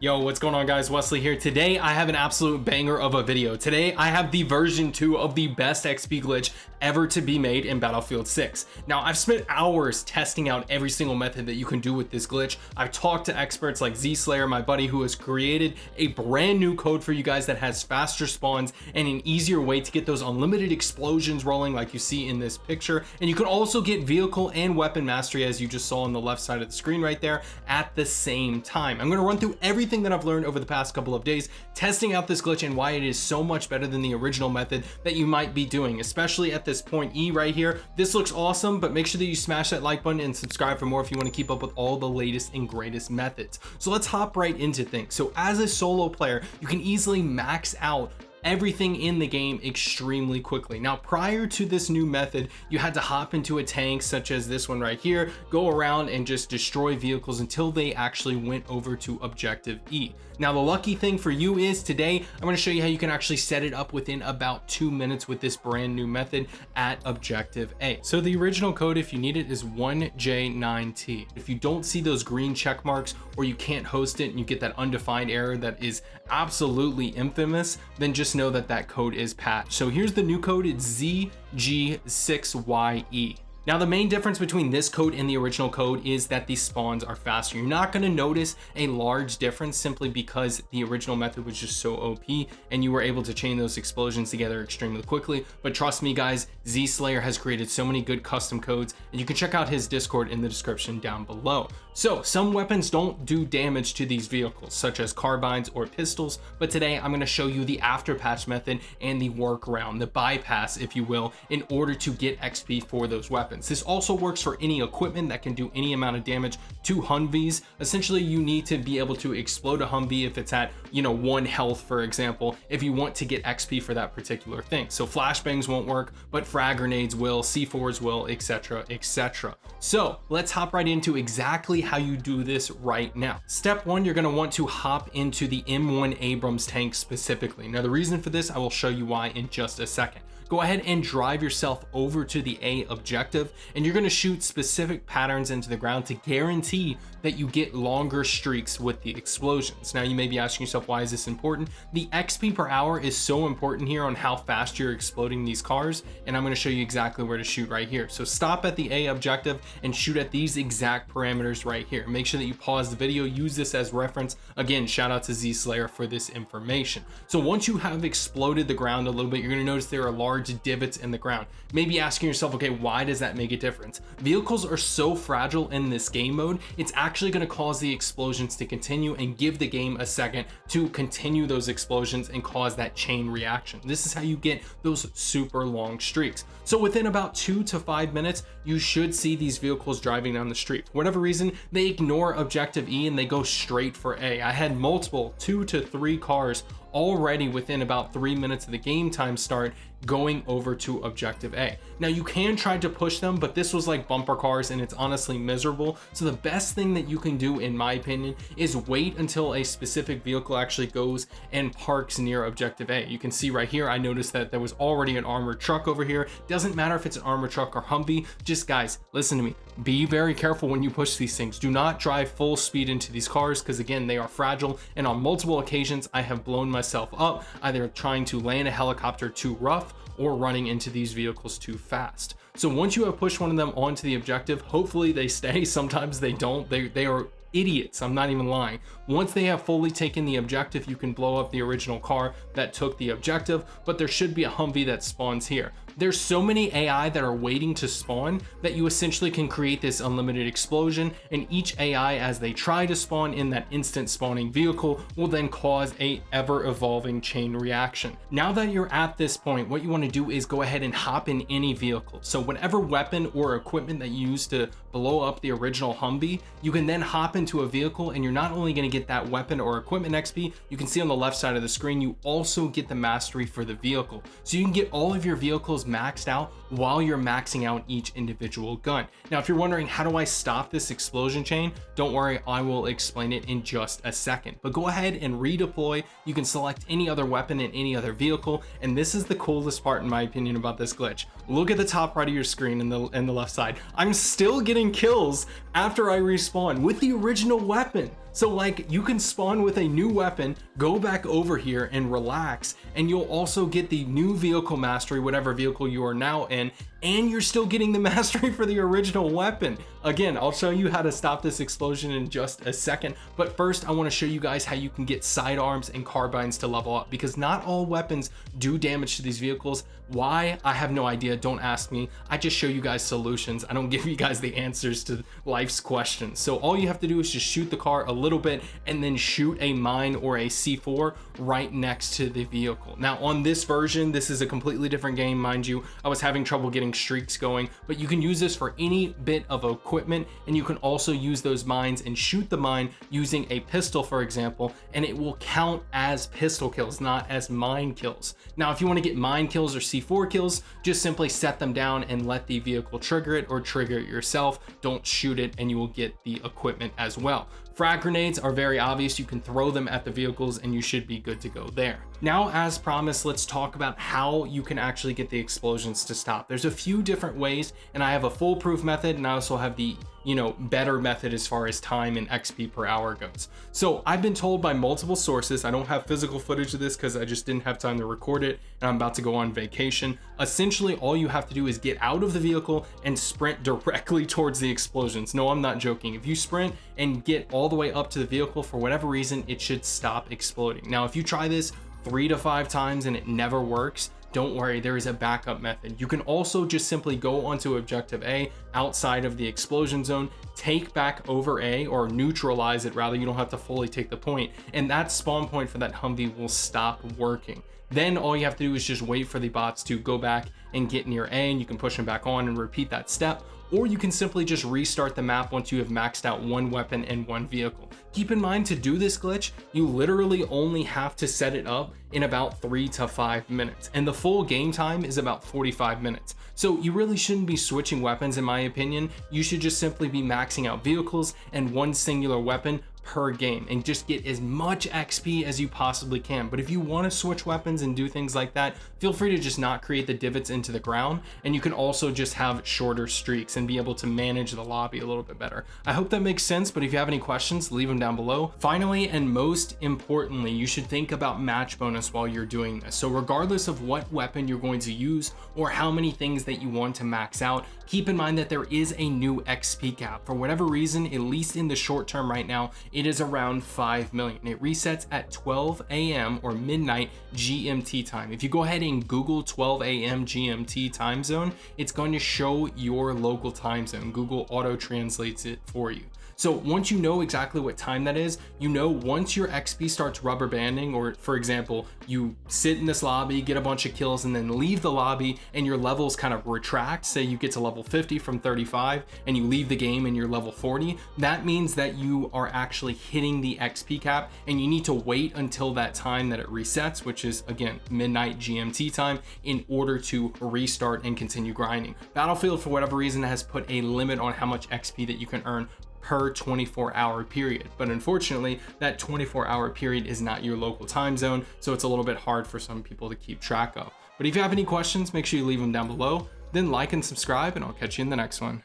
Yo, what's going on guys? Wesley here. Today I have an absolute banger of a video. Today I have the version 2 of the best XP glitch ever to be made in Battlefield 6. Now I've spent hours testing out every single method that you can do with this glitch. I've talked to experts like Z-Slayer, my buddy, who has created a brand new code for you guys that has faster spawns and an easier way to get those unlimited explosions rolling like you see in this picture. And you can also get vehicle and weapon mastery, as you just saw on the left side of the screen right there, at the same time. I'm going to run through everything that I've learned over the past couple of days testing out this glitch and why it is so much better than the original method that you might be doing, especially at this point E right here. This looks awesome, but make sure that you smash that like button and subscribe for more if you want to keep up with all the latest and greatest methods. So let's hop right into things. So as a solo player, you can easily max out everything in the game extremely quickly. Now, prior to this new method, you had to hop into a tank such as this one right here, go around and just destroy vehicles until they actually went over to objective E. Now, the lucky thing for you is today, I'm going to show you how you can actually set it up within about 2 minutes with this brand new method at objective A. So the original code, if you need it, is 1J9T. If you don't see those green check marks or you can't host it and you get that undefined error that is absolutely infamous, then just know that that code is patched. So here's the new code. It's ZG6YE. Now, the main difference between this code and the original code is that the spawns are faster. You're not going to notice a large difference simply because the original method was just so OP and you were able to chain those explosions together extremely quickly. But trust me guys, Z-Slayer has created so many good custom codes, and you can check out his Discord in the description down below. So some weapons don't do damage to these vehicles, such as carbines or pistols, but today I'm going to show you the after patch method and the workaround, the bypass if you will, in order to get XP for those weapons. This also works for any equipment that can do any amount of damage to Humvees. Essentially, you need to be able to explode a Humvee if it's at, 1 health, for example, if you want to get XP for that particular thing. So flashbangs won't work, but frag grenades will, C4s will, etc, etc. So let's hop right into exactly how you do this right now. Step 1, you're going to want to hop into the M1 Abrams tank specifically. Now, the reason for this, I will show you why in just a second. Go ahead and drive yourself over to the A objective, and you're going to shoot specific patterns into the ground to guarantee that you get longer streaks with the explosions. Now, you may be asking yourself, why is this important? The XP per hour is so important here on how fast you're exploding these cars, and I'm going to show you exactly where to shoot right here. So stop at the A objective and shoot at these exact parameters right here. Make sure that you pause the video, use this as reference. Again, shout out to Z-Slayer for this information. So once you have exploded the ground a little bit, you're going to notice there are large divots in the ground. Maybe asking yourself, okay, why does that make a difference? Vehicles are so fragile in this game mode, it's actually going to cause the explosions to continue and give the game a second to continue those explosions and cause that chain reaction. This is how you get those super long streaks. So within about 2 to 5 minutes, you should see these vehicles driving down the street. For whatever reason, they ignore objective E and they go straight for A. I had multiple 2 to 3 cars already within about 3 minutes of the game time start going over to objective A. Now, you can try to push them, but this was like bumper cars and it's honestly miserable. So the best thing that you can do, in my opinion, is wait until a specific vehicle actually goes and parks near objective A. You can see right here, I noticed that there was already an armored truck over here. Doesn't matter if it's an armored truck or Humvee, just guys, listen to me. Be very careful when you push these things. Do not drive full speed into these cars because again, they are fragile. And on multiple occasions, I have blown myself up, either trying to land a helicopter too rough or running into these vehicles too fast. So once you have pushed one of them onto the objective, hopefully they stay. Sometimes they don't. They are idiots, I'm not even lying. Once they have fully taken the objective, you can blow up the original car that took the objective, but there should be a Humvee that spawns here. There's so many AI that are waiting to spawn that you essentially can create this unlimited explosion, and each AI, as they try to spawn in that instant spawning vehicle, will then cause a ever evolving chain reaction. Now that you're at this point, what you want to do is go ahead and hop in any vehicle. So whatever weapon or equipment that you use to blow up the original Humvee, you can then hop into a vehicle, and you're not only going to get that weapon or equipment XP, you can see on the left side of the screen, you also get the mastery for the vehicle. So you can get all of your vehicles maxed out while you're maxing out each individual gun. Now, if you're wondering, how do I stop this explosion chain? Don't worry, I will explain it in just a second. But go ahead and redeploy. You can select any other weapon in any other vehicle. And this is the coolest part, in my opinion, about this glitch. Look at the top right of your screen and the left side. I'm still getting kills after I respawn with the original weapon. So like you can spawn with a new weapon, go back over here and relax, and you'll also get the new vehicle mastery, whatever vehicle you are now in, and you're still getting the mastery for the original weapon. Again, I'll show you how to stop this explosion in just a second, but first I want to show you guys how you can get sidearms and carbines to level up, because not all weapons do damage to these vehicles. Why? I have no idea. Don't ask me. I just show you guys solutions. I don't give you guys the answers to life's questions. So all you have to do is just shoot the car a little bit and then shoot a mine or a C4 right next to the vehicle. Now on this version, this is a completely different game, mind you. I was having trouble getting streaks going, but you can use this for any bit of equipment, and you can also use those mines and shoot the mine using a pistol, for example, and it will count as pistol kills, not as mine kills. Now if you want to get mine kills or C4 kills, just simply set them down and let the vehicle trigger it, or trigger it yourself. Don't shoot it and you will get the equipment as well. Frag grenades are very obvious. You can throw them at the vehicles and you should be good to go there. Now, as promised, let's talk about how you can actually get the explosions to stop. There's a few different ways, and I have a foolproof method, and I also have the better method as far as time and XP per hour goes. So I've been told by multiple sources, I don't have physical footage of this because I just didn't have time to record it and I'm about to go on vacation. Essentially, all you have to do is get out of the vehicle and sprint directly towards the explosions. No, I'm not joking. If you sprint and get all the way up to the vehicle, for whatever reason, it should stop exploding. Now, if you try this 3 to 5 times and it never works, don't worry, there is a backup method. You can also just simply go onto objective A outside of the explosion zone, take back over A, or neutralize it rather. You don't have to fully take the point, and that spawn point for that Humvee will stop working. Then all you have to do is just wait for the bots to go back and get near A, and you can push them back on and repeat that step. Or you can simply just restart the map once you have maxed out one weapon and one vehicle. Keep in mind, to do this glitch, you literally only have to set it up in about 3 to 5 minutes, and the full game time is about 45 minutes. So you really shouldn't be switching weapons, in my opinion. You should just simply be maxing out vehicles and one singular weapon per game and just get as much XP as you possibly can. But if you want to switch weapons and do things like that, feel free to just not create the divots into the ground, and you can also just have shorter streaks and be able to manage the lobby a little bit better. I hope that makes sense, but if you have any questions, leave them down below. Finally, and most importantly, you should think about match bonus while you're doing this. So regardless of what weapon you're going to use or how many things that you want to max out, keep in mind that there is a new XP cap. For whatever reason, at least in the short term right now, it is around 5 million. It resets at 12 a.m. or midnight GMT time. If you go ahead and Google 12 a.m. GMT time zone, it's going to show your local time zone. Google auto translates it for you. So once you know exactly what time that is, once your XP starts rubber banding, or for example, you sit in this lobby, get a bunch of kills, and then leave the lobby and your levels kind of retract. Say you get to level 50 from 35 and you leave the game and you're level 40. That means that you are actually hitting the XP cap, and you need to wait until that time that it resets, which is again midnight GMT time, in order to restart and continue grinding. Battlefield, for whatever reason, has put a limit on how much XP that you can earn per 24-hour period, but unfortunately that 24-hour period is not your local time zone, so it's a little bit hard for some people to keep track of. But if you have any questions, make sure you leave them down below, then like and subscribe, and I'll catch you in the next one.